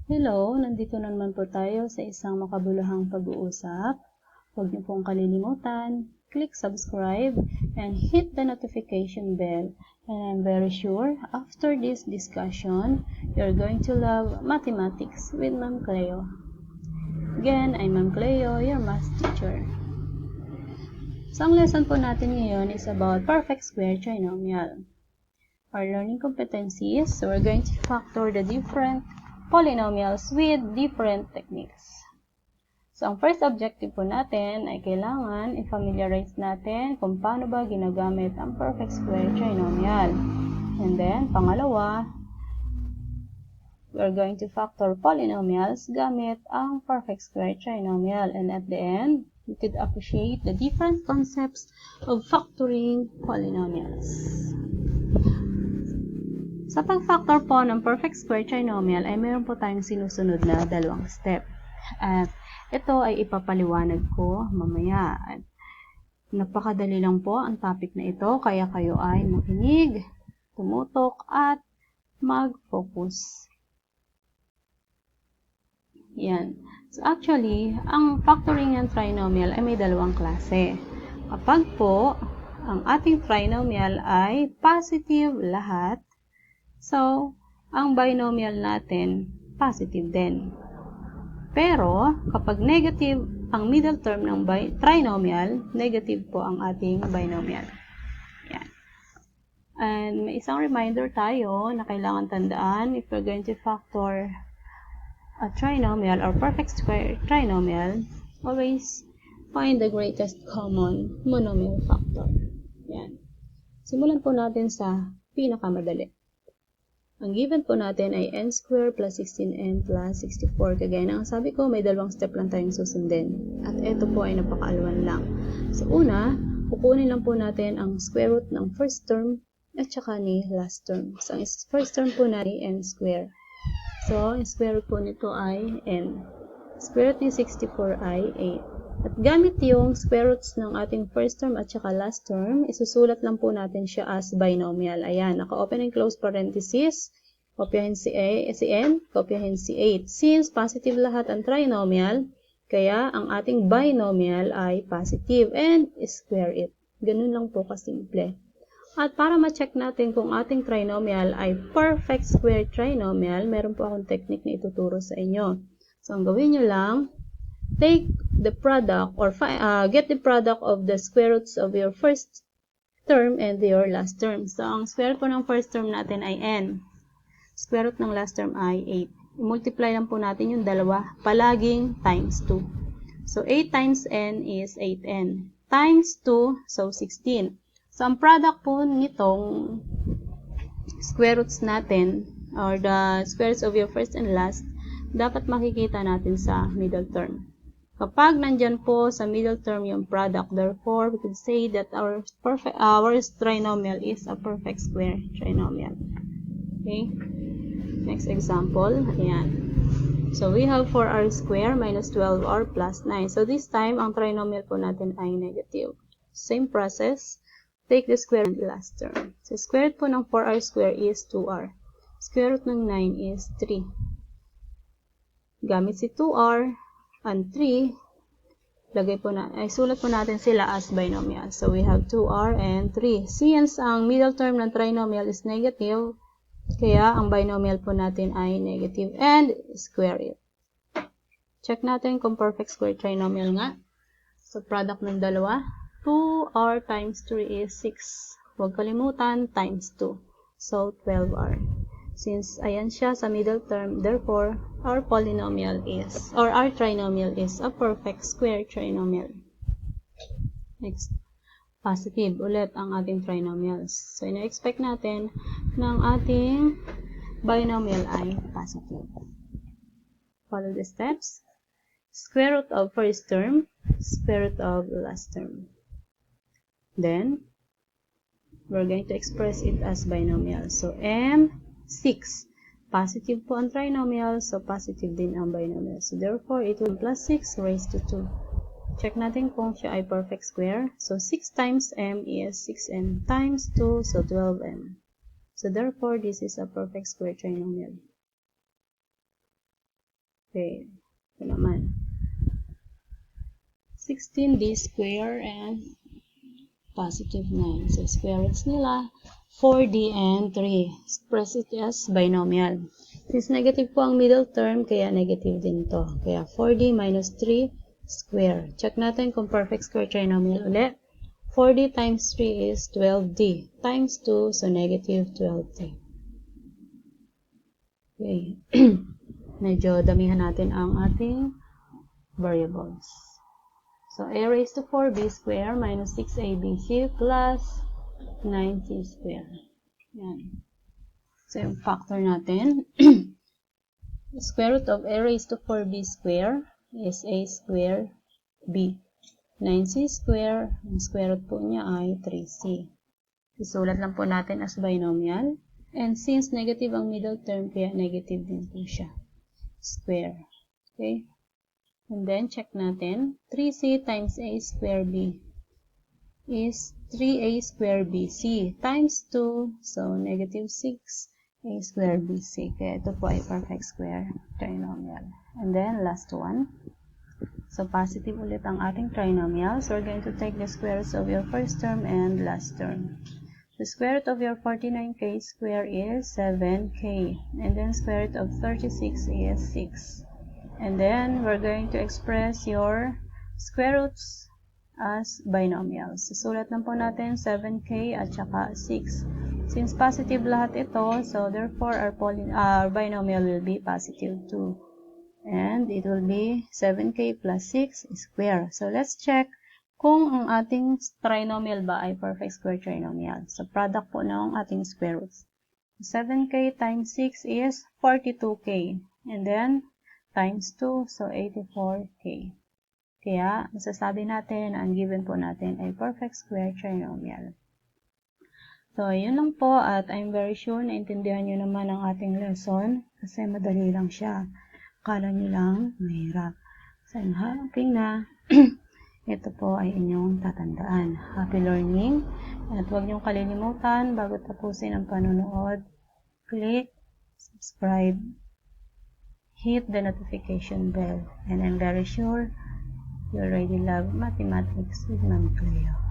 Hello, nandito na naman po tayo sa isang makabuluhang pag-uusap. Huwag niyo pong kalilimutan, click subscribe and hit the notification bell. And I'm very sure after this discussion, you're going to love mathematics with Ma'am Cleo. Again, I'm Ma'am Cleo, your math teacher. So, ang lesson po natin ngayon is about perfect square trinomial. Our learning competencies, so we're going to factor the different polynomials with different techniques. So, ang first objective po natin ay kailangan i-familiarize natin kung paano ba ginagamit ang perfect square trinomial. And then, pangalawa, we're going to factor polynomials gamit ang perfect square trinomial. And at the end, we could appreciate the different concepts of factoring polynomials. Sa pag-factor po ng perfect square trinomial ay mayroon po tayong sinusunod na dalawang step. At ito ay ipapaliwanag ko mamaya. At napakadali lang po ang topic na ito, kaya kayo ay makinig, tumutok, at mag-focus. Yan. So actually, ang factoring ng trinomial ay may dalawang klase. Kapag po ang ating trinomial ay positive lahat, so, ang binomial natin, positive din. Pero, kapag negative ang middle term ng trinomial, negative po ang ating binomial. Yan. And may isang reminder tayo na kailangan tandaan if we're going to factor a trinomial or perfect square trinomial, always find the greatest common monomial factor. Yan. Simulan po natin sa pinakamadali. Ang given po natin ay n squared plus 16n plus 64. Kagaya na ang sabi ko, may dalawang step lang tayong susundin. At ito po ay napakaalwan lang. So, una, kukunin lang po natin ang square root ng first term at saka ni last term. So, ang first term po natin ay n squared. So, ang square root po nito ay n. Square root ni 64 ay 8. At gamit yung square roots ng ating first term at saka last term, isusulat lang po natin siya as binomial. Ayan, naka-open and close parenthesis, kopyahin si n, kopyahin si 8. Since positive lahat ang trinomial, kaya ang ating binomial ay positive and square it. Ganun lang po kasimple. At para ma-check natin kung ating trinomial ay perfect square trinomial, meron po akong technique na ituturo sa inyo. So, ang gawin nyo lang, take the product or get the product of the square roots of your first term and your last term. So, ang square root po ng first term natin ay n. Square root ng last term ay 8. I-multiply lang po natin yung dalawa, palaging times 2. So, 8 times n is 8n. Times 2, so 16. So, ang product po nitong square roots natin, or the square roots of your first and last, dapat makikita natin sa middle term. Kapag nandyan po sa middle term yung product, therefore, we could say that our trinomial is a perfect square trinomial. Okay? Next example. Ayan. So, we have 4r square minus 12r plus 9. So, this time, ang trinomial po natin ay negative. Same process. Take the square root of the last term. So, square root po ng 4r square is 2r. Square root ng 9 is 3. Gamit si 2r and 3, sulat po natin sila as binomial. So, we have 2r and 3. Since ang middle term ng trinomial is negative, kaya ang binomial po natin ay negative and square it. Check natin kung perfect square trinomial nga. So, product ng dalawa, 2r times 3 is 6. Huwag kalimutan, times 2. So, 12r. Since ayan siya sa middle term, therefore, our polynomial is, or our trinomial is a perfect square trinomial. Next, positive ulit ang ating trinomials. So, ina-expect natin ng ating binomial ay positive. Follow the steps. Square root of first term, square root of last term. Then, we're going to express it as binomial. So, m6. Positive po ang trinomial, so positive din ang binomial. So, therefore, it will be plus 6 raised to 2. Check natin kung siya ay perfect square. So, 6 times m is 6n times 2, so 12m. So, therefore, this is a perfect square trinomial. Okay, ito naman. 16d square and positive 9. So, square roots nila, 4d and 3. Express it as binomial. Since negative po ang middle term, kaya negative din to. Kaya 4d minus 3 square. Check natin kung perfect square trinomial ulit. 4d times 3 is 12d. Times 2, so negative 12d. Okay. Medyo damihan natin ang ating variables. So, a raised to 4b square minus 6abc plus 9c square. Yan. So, yung factor natin, the square root of a raised to 4b square is a square b. 9c square, ang square root po niya ay 3c. Isulat lang po natin as binomial. And since negative ang middle term, kaya negative din po siya. Square. Okay? And then, check natin. 3c times a square b is 3a square bc times 2. So, negative 6a square bc. Kaya ito po ay perfect square trinomial. And then, last one. So, positive ulit ang ating trinomial. So, we're going to take the square roots of your first term and last term. The square root of your 49k square is 7k. And then square root of 36 is 6. And then we're going to express your square roots as binomials. Susulat lang po natin 7k at saka 6. Since positive lahat ito, so therefore our binomial will be positive 2. And it will be 7k plus 6 square. So let's check kung ang ating trinomial ba ay perfect square trinomial. So, product po ng ating square roots. 7k times 6 is 42k. And then, times 2, so 84k. Kaya, masasabi natin na ang given po natin ay perfect square trinomial. So, yun lang po at I'm very sure na intindihan nyo naman ang ating lesson kasi madali lang siya. Akala nyo lang mahirap. So, I'm hoping na ito po ay inyong tatandaan. Happy learning! At huwag niyong kalilimutan bago tapusin ang panonood, click, subscribe, hit the notification bell. And I'm very sure you already love mathematics with Ma'am Cleo.